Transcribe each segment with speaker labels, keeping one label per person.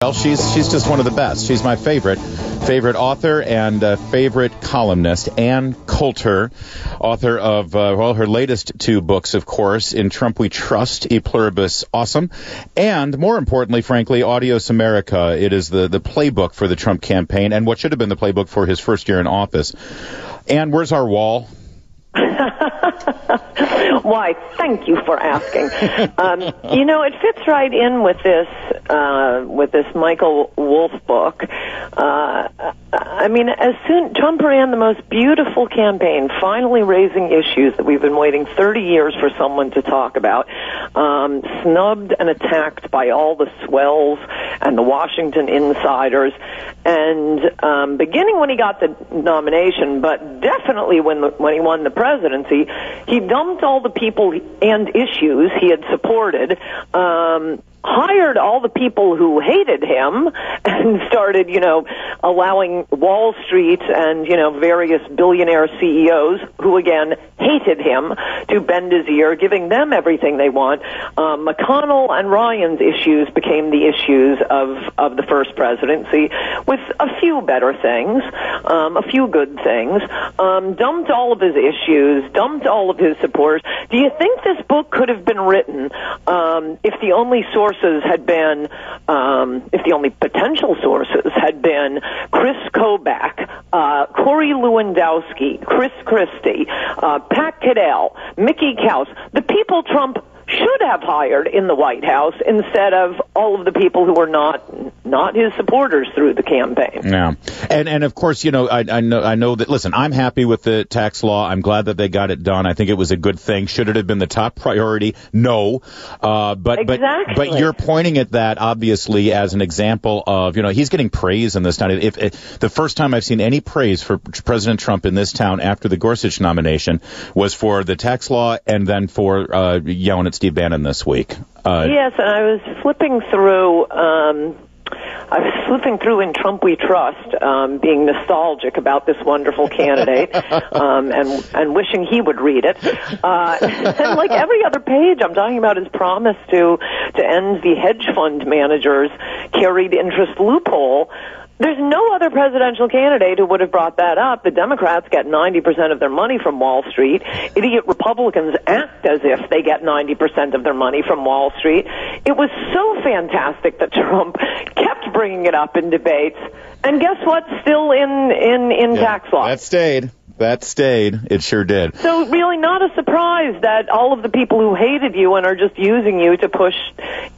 Speaker 1: Well, she's just one of the best. She's my favorite author and favorite columnist. Ann Coulter, author of her latest two books, of course, In Trump We Trust, E Pluribus Awesome, and more importantly, frankly, Audios America. It is the playbook for the Trump campaign and what should have been the playbook for his first year in office. Ann, where's our wall?
Speaker 2: Why, thank you for asking. It fits right in with this Michael Wolff book. Trump ran the most beautiful campaign, finally raising issues that we've been waiting 30 years for someone to talk about, snubbed and attacked by all the swells and the Washington insiders, and beginning when he got the nomination, but definitely when he won the presidency, he dumped all the people and issues he had supported, hired all the people who hated him and started, allowing Wall Street and, various billionaire CEOs who, again, hated him to bend his ear, giving them everything they want. McConnell and Ryan's issues became the issues of the first presidency, with a few better things, a few good things, dumped all of his issues, dumped all of his supporters. Do you think this book could have been written if the only sources had been, if the only potential sources had been Chris Kobach, Corey Lewandowski, Chris Christie, Pat Caddell, Mickey Kaus, the people Trump should have hired in the White House instead of all of the people who were not his supporters through the campaign.
Speaker 1: Yeah, and of course, I know that. Listen, I'm happy with the tax law. I'm glad that they got it done. I think it was a good thing. Should it have been the top priority? No,
Speaker 2: exactly.
Speaker 1: But you're pointing at that obviously as an example of he's getting praise in this town. If the first time I've seen any praise for President Trump in this town after the Gorsuch nomination was for the tax law and then for yelling at Steve Bannon this week.
Speaker 2: Yes, and I was flipping through. In Trump We Trust, being nostalgic about this wonderful candidate, and wishing he would read it. And like every other page, I'm talking about his promise to end the hedge fund managers' carried interest loophole. There's no other presidential candidate who would have brought that up. The Democrats get 90% of their money from Wall Street. Idiot Republicans act as if they get 90% of their money from Wall Street. It was so fantastic that Trump kept bringing it up in debates. And guess what? Still in tax law.
Speaker 1: That stayed. It sure did.
Speaker 2: So really not a surprise that all of the people who hated you and are just using you to push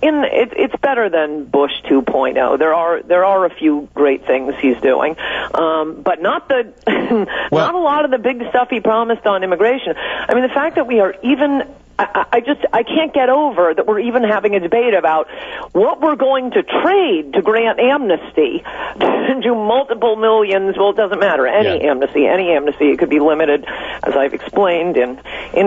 Speaker 2: in, it's better than Bush 2.0. There are a few great things he's doing, but not not a lot of the big stuff he promised on immigration. I mean, the fact that we are even, I can't get over that we're even having a debate about what we're going to trade to grant amnesty to multiple millions. Well, it doesn't matter. Any amnesty. It could be limited, as I've explained in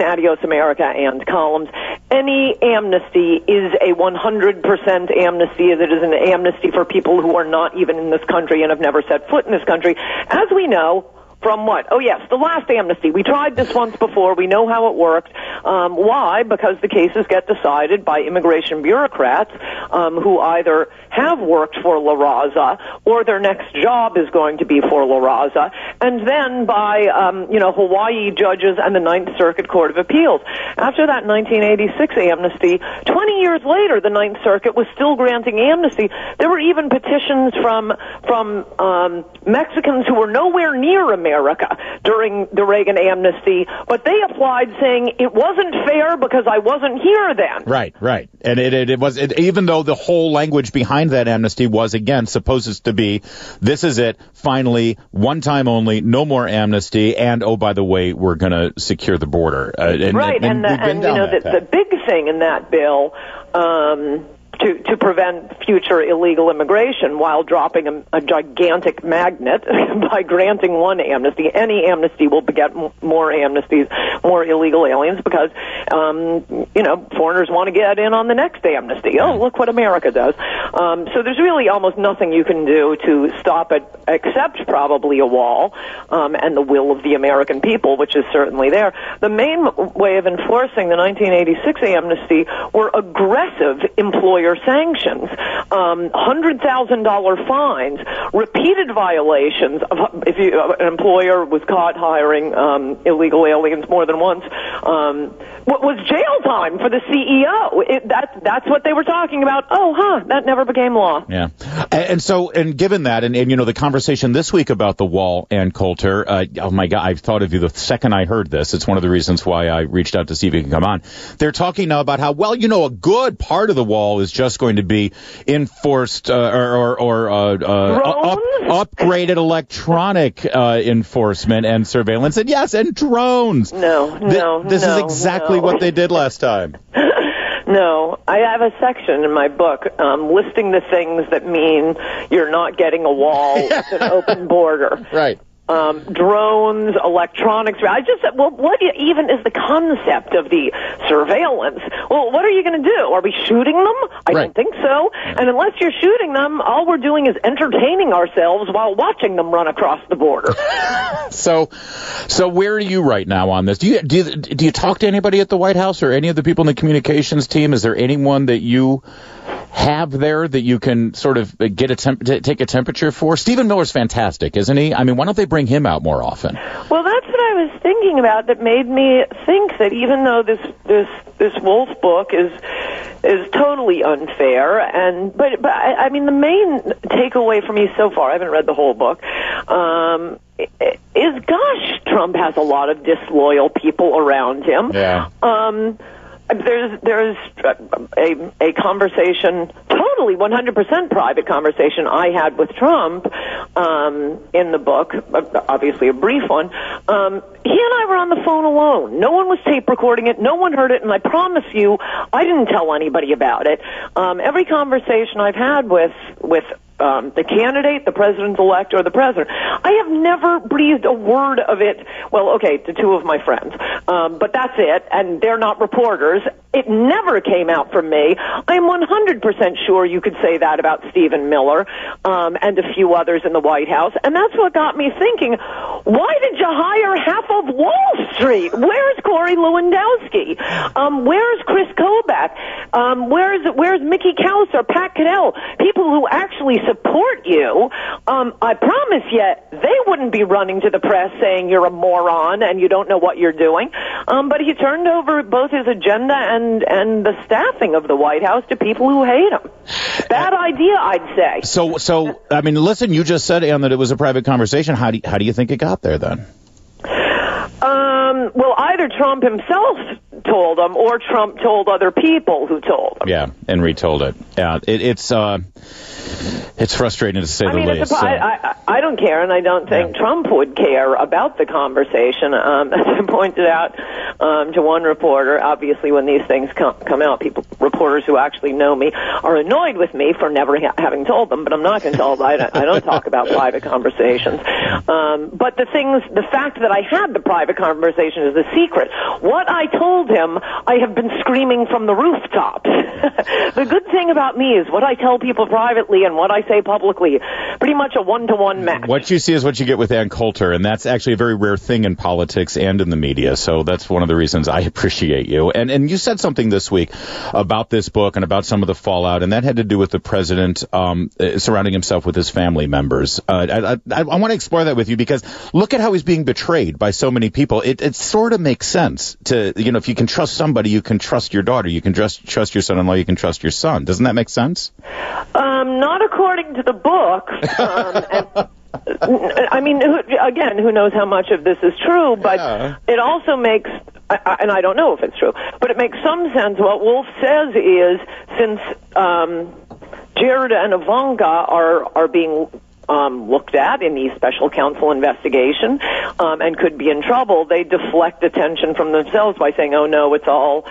Speaker 2: Adios America and columns. Any amnesty is a 100% amnesty, as it is an amnesty for people who are not even in this country and have never set foot in this country. As we know, from what? Oh, yes, the last amnesty. We tried this once before. We know how it worked. Why? Because the cases get decided by immigration bureaucrats who either have worked for La Raza or their next job is going to be for La Raza, and then by, Hawaii judges and the Ninth Circuit Court of Appeals. After that 1986 amnesty, 20 years later, the Ninth Circuit was still granting amnesty. There were even petitions from Mexicans who were nowhere near America during the Reagan amnesty, but they applied saying it wasn't fair because I wasn't here then.
Speaker 1: Right. And it was, even though the whole language behind that amnesty was, again, supposed to be, this is it, finally, one time only, no more amnesty, and, oh, by the way, we're going to secure the border. The big thing in that bill, to prevent future illegal immigration while dropping a gigantic magnet by granting one amnesty. Any amnesty will beget more amnesties, more illegal aliens, because
Speaker 2: foreigners want to get in on the next amnesty. Oh, look what America does. So there's really almost nothing you can do to stop it, except probably a wall, and the will of the American people, which is certainly there. The main way of enforcing the 1986 amnesty were aggressive employer sanctions, $100,000 fines, repeated violations of if an employer was caught hiring illegal aliens more than once. What was jail time for the CEO? That's what they were talking about. That never became law.
Speaker 1: Yeah. And given that, and the conversation this week about the wall and Coulter, oh my God, I thought of you the second I heard this. It's one of the reasons why I reached out to see if you can come on. They're talking now about how, a good part of the wall is just going to be enforced upgraded electronic enforcement and surveillance, and yes, and drones.
Speaker 2: This
Speaker 1: is exactly what they did last time.
Speaker 2: No, I have a section in my book listing the things that mean you're not getting a wall with an open border.
Speaker 1: Right.
Speaker 2: Drones, electronics. I just said, what even is the concept of the surveillance? Well, what are you going to do? Are we shooting them? I don't think so. And unless you're shooting them, all we're doing is entertaining ourselves while watching them run across the border.
Speaker 1: So where are you right now on this? Do you talk to anybody at the White House or any of the people in the communications team? Is there anyone that you have there that you can sort of get take a temperature for? Stephen Miller's fantastic, isn't he? I mean, why don't they bring him out more often?
Speaker 2: Well, that's what I was thinking about that made me think that even though this Wolf book is totally unfair, but I mean, the main takeaway for me so far, I haven't read the whole book, is gosh, Trump has a lot of disloyal people around him.
Speaker 1: Yeah.
Speaker 2: There's a conversation, totally 100% private conversation I had with Trump in the book, obviously a brief one. He and I were on the phone alone. No one was tape recording it. No one heard it, and I promise you, I didn't tell anybody about it. Every conversation I've had with the candidate, the president-elect, or the president, I have never breathed a word of it. Well, okay, to two of my friends, but that's it, and they're not reporters. It never came out from me. I'm 100% sure you could say that about Stephen Miller and a few others in the White House, and that's what got me thinking, why did you hire half of Wall Street? Where's Corey Lewandowski? Where's Chris Kobach? Where's Mickey Kaus or Pat Caddell? People who actually support you. I promise you, they wouldn't be running to the press saying you're a moron and you don't know what you're doing. But he turned over both his agenda and the staffing of the White House to people who hate him. Bad idea, I'd say.
Speaker 1: So I mean, listen, you just said, Ann, that it was a private conversation. How do you think it got there then?
Speaker 2: Well, either Trump himself told them or Trump told other people who told them.
Speaker 1: Yeah, and retold it. Yeah, it's frustrating to say the least.
Speaker 2: I don't care, and I don't think Trump would care about the conversation. As I pointed out to one reporter, obviously when these things come out, reporters who actually know me are annoyed with me for never having told them, but I'm not going to tell them. I don't talk about private conversations. But the fact that I had the private conversation is the secret. What I told him, I have been screaming from the rooftops. The good thing about me is what I tell people privately and what I say publicly, pretty much a one-to-one match.
Speaker 1: What you see is what you get with Ann Coulter, and that's actually a very rare thing in politics and in the media, so that's one of the reasons I appreciate you. And you said something this week about this book and about some of the fallout, and that had to do with the president surrounding himself with his family members. I want to explore that with you, because look at how he's being betrayed by so many people. It sort of makes sense to, if you can trust somebody, you can trust your daughter, you can trust your son-in-law, you can trust your son. Doesn't that make sense?
Speaker 2: Not according to the book. I mean, again, who knows how much of this is true, but it also makes, and I don't know if it's true, but it makes some sense. What Wolf says is, since Jared and Ivanka are being looked at in the special counsel investigation and could be in trouble, they deflect attention from themselves by saying, oh no, it's all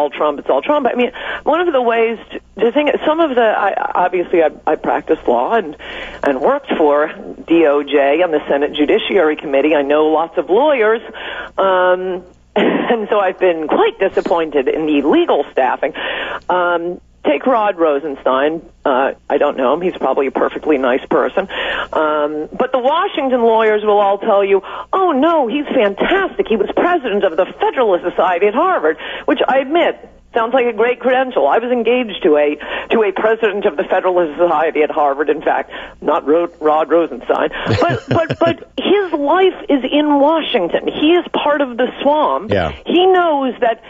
Speaker 2: Trump, it's all Trump. I mean, one of the ways to think, some of obviously I practiced law and worked for DOJ on the Senate Judiciary Committee. I know lots of lawyers. And so I've been quite disappointed in the legal staffing. Take Rod Rosenstein. I don't know him. He's probably a perfectly nice person. But the Washington lawyers will all tell you, oh, no, he's fantastic. He was president of the Federalist Society at Harvard, which I admit sounds like a great credential. I was engaged to a president of the Federalist Society at Harvard, in fact, not Rod Rosenstein. But his life is in Washington. He is part of the swamp.
Speaker 1: Yeah.
Speaker 2: He knows that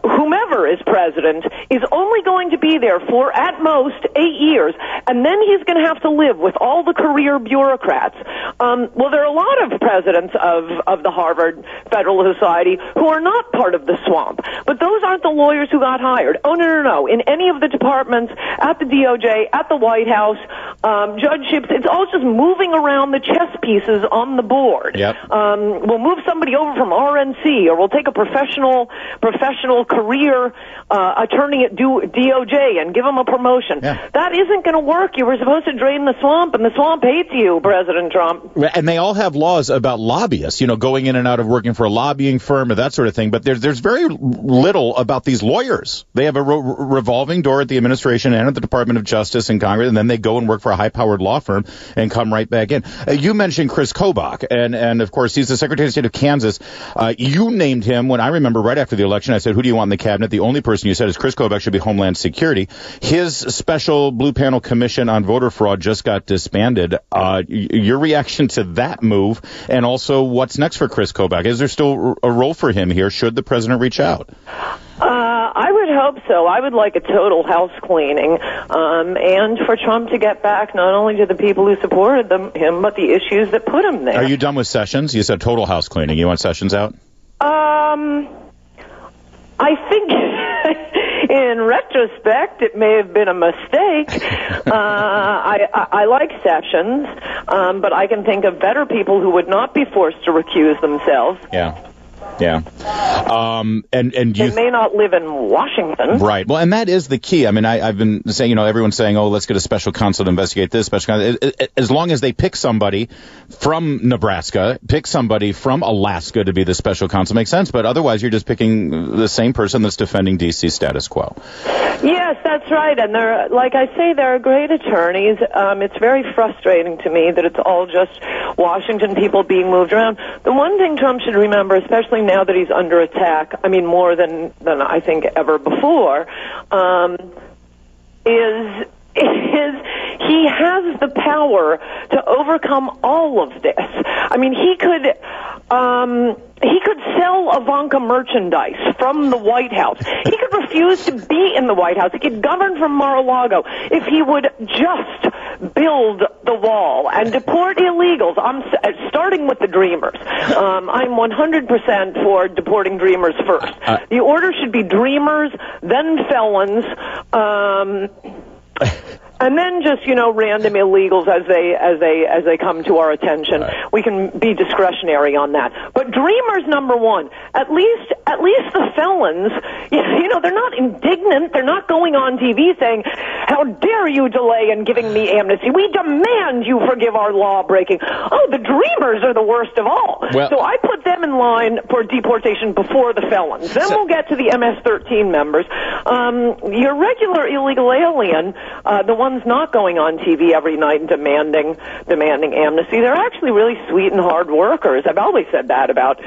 Speaker 2: whomever is president is only going to be there for at most 8 years, and then he's going to have to live with all the career bureaucrats. Well, there are a lot of presidents of the Harvard Federalist Society who are not part of the swamp, but those aren't the lawyers who got hired. Oh, no. In any of the departments, at the DOJ, at the White House, judgeships, it's all just moving around the chess pieces on the board.
Speaker 1: Yep.
Speaker 2: We'll move somebody over from RNC, or we'll take a professional career attorney at DOJ and give him a promotion.
Speaker 1: Yeah.
Speaker 2: That isn't going to work. You were supposed to drain the swamp, and the swamp hates you, President Trump.
Speaker 1: And they all have laws about lobbyists, going in and out of working for a lobbying firm or that sort of thing. But there's very little about these lawyers. They have a revolving door at the administration and at the Department of Justice and Congress, and then they go and work for a high-powered law firm and come right back in. You mentioned Chris Kobach, and of course, he's the Secretary of State of Kansas. You named him when I remember right after the election. I said, who do you want in the cabinet? The only person you said is Chris Kobach should be Homeland Security. His special blue panel commission on voter fraud just got disbanded. Your reaction to that move, and also what's next for Chris Kobach? Is there still a role for him here? Should the president reach out?
Speaker 2: I would hope so. I would like a total house cleaning, and for Trump to get back not only to the people who supported him, but the issues that put him there.
Speaker 1: Are you done with Sessions? You said total house cleaning. You want Sessions out?
Speaker 2: I think in retrospect it may have been a mistake. I like Sessions, but I can think of better people who would not be forced to recuse themselves.
Speaker 1: Yeah. And you
Speaker 2: they may not live in Washington.
Speaker 1: Right. Well, and that is the key. I mean, I've been saying, everyone's saying, oh, let's get a special counsel to investigate this special counsel. As long as they pick somebody from Nebraska, pick somebody from Alaska to be the special counsel, makes sense. But otherwise, you're just picking the same person that's defending D.C. status quo.
Speaker 2: Yes, that's right. And they're, like I say, they're great attorneys. It's very frustrating to me that it's all just Washington people being moved around. The one thing Trump should remember, especially now that he's under attack, I mean more than I think ever before, is he has the power to overcome all of this. I mean, he could sell Ivanka merchandise from the White House. He could refuse to be in the White House. He could govern from Mar-a-Lago if he would just build the wall and deport illegals. I'm starting with the Dreamers. I'm 100% for deporting Dreamers first. The order should be Dreamers, then felons, and then just, random illegals as they come to our attention. Right. We can be discretionary on that. But Dreamers, number one. At least the felons, they're not indignant. They're not going on TV saying, how dare you delay in giving me amnesty? We demand you forgive our law breaking. Oh, the Dreamers are the worst of all. Well, so I put them in line for deportation before the felons. Then we'll get to the MS-13 members. Your regular illegal alien, the ones not going on TV every night and demanding amnesty, they're actually really sweet and hard workers. I've always said that about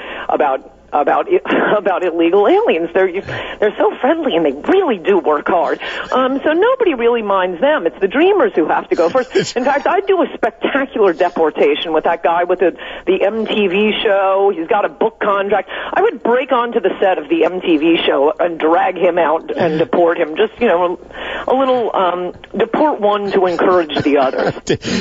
Speaker 2: illegal aliens. They're so friendly and they really do work hard. So nobody really minds them. It's the Dreamers who have to go first. In fact, I'd do a spectacular deportation with that guy with the MTV show. He's got a book contract. I would break onto the set of the MTV show and drag him out and deport him. Just, a little deport one to encourage the others.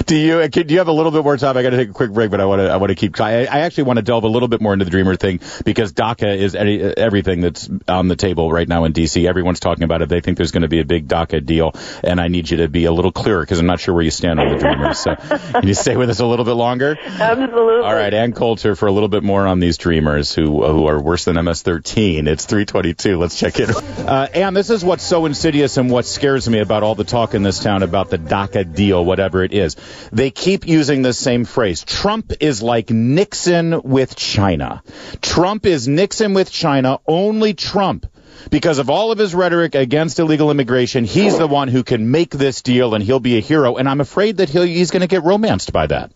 Speaker 1: Do you have a little bit more time? I got to take a quick break, but I want to keep. I actually want to delve a little bit more into the Dreamer thing because DACA is everything that's on the table right now in D.C. Everyone's talking about it. They think there's going to be a big DACA deal, and I need you to be a little clearer because I'm not sure where you stand on the Dreamers. So can you stay with us a little bit longer?
Speaker 2: Absolutely.
Speaker 1: All right, Ann Coulter for a little bit more on these Dreamers who are worse than MS-13. It's 3:22. Let's check in. Ann, this is what's so insidious and what scares me about all the talk in this town about the DACA deal, whatever it is. They keep using this same phrase. Trump is like Nixon with China. Trump is Nixon with China. Only Trump, because of all of his rhetoric against illegal immigration, he's the one who can make this deal, and he'll be a hero. And I'm afraid that he's going to get romanced by that.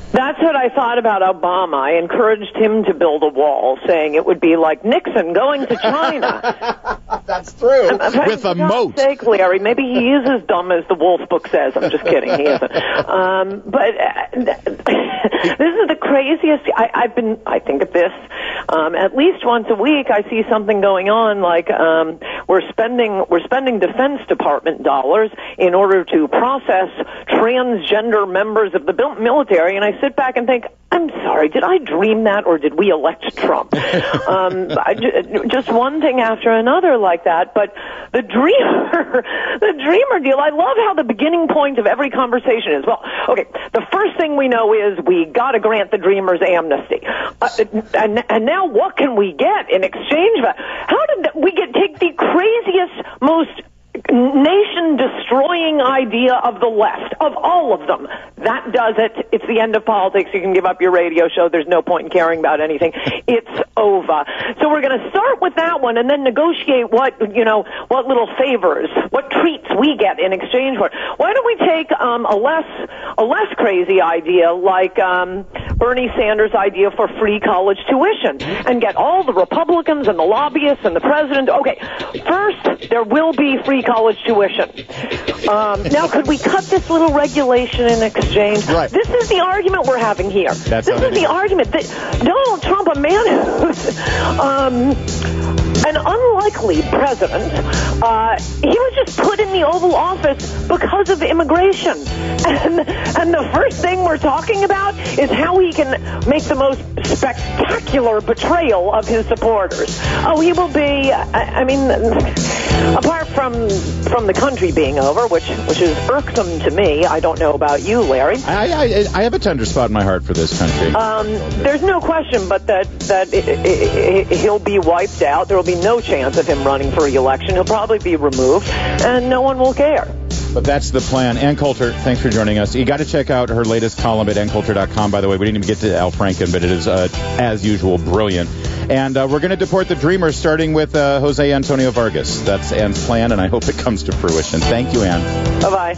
Speaker 2: That's what I thought about Obama. I encouraged him to build a wall, saying it would be like Nixon going to China.
Speaker 1: That's true. With a moat.
Speaker 2: For God's sake, Larry, maybe he is as dumb as the Wolf book says. I'm just kidding. He isn't. This is the craziest. I think of this at least once a week. I see something going on like we're spending Defense Department dollars in order to process transgender members of the military, and I sit back and think, I'm sorry, did I dream that, or did we elect Trump? Just one thing after another like that. But the dreamer deal, I love how the beginning point of every conversation is, well, okay, the first thing we know is we got to grant the dreamers amnesty. And now what can we get in exchange for that? How did we take the craziest, most nation-destroying idea of the left, of all of them? That does it. It's the end of politics. You can give up your radio show. There's no point in caring about anything. It's over. So we're going to start with that one and then negotiate what little favors, what treats we get in exchange for it. Why don't we take a less crazy idea like Bernie Sanders' idea for free college tuition and get all the Republicans and the lobbyists and the president. Okay, first, there will be free college tuition. Now, could we cut this little regulation in exchange?
Speaker 1: Right.
Speaker 2: This is the argument we're having here. This is the argument that Donald Trump, a man who's an unlikely president, he was just put in the Oval Office because of immigration. And the first thing we're talking about is how he can make the most spectacular betrayal of his supporters. Oh, he will be, apart from the country being over, which is irksome to me. I don't know about you, Larry.
Speaker 1: I have a tender spot in my heart for this country.
Speaker 2: There's no question but that he'll be wiped out. There will be no chance of him running for re-election. He'll probably be removed, and no one will care.
Speaker 1: But that's the plan. Ann Coulter, thanks for joining us. You got to check out her latest column at anncoulter.com. By the way, we didn't even get to Al Franken, but it is, as usual, brilliant. And we're going to deport the dreamers, starting with Jose Antonio Vargas. That's Ann's plan, and I hope it comes to fruition. Thank you, Ann.
Speaker 2: Bye-bye.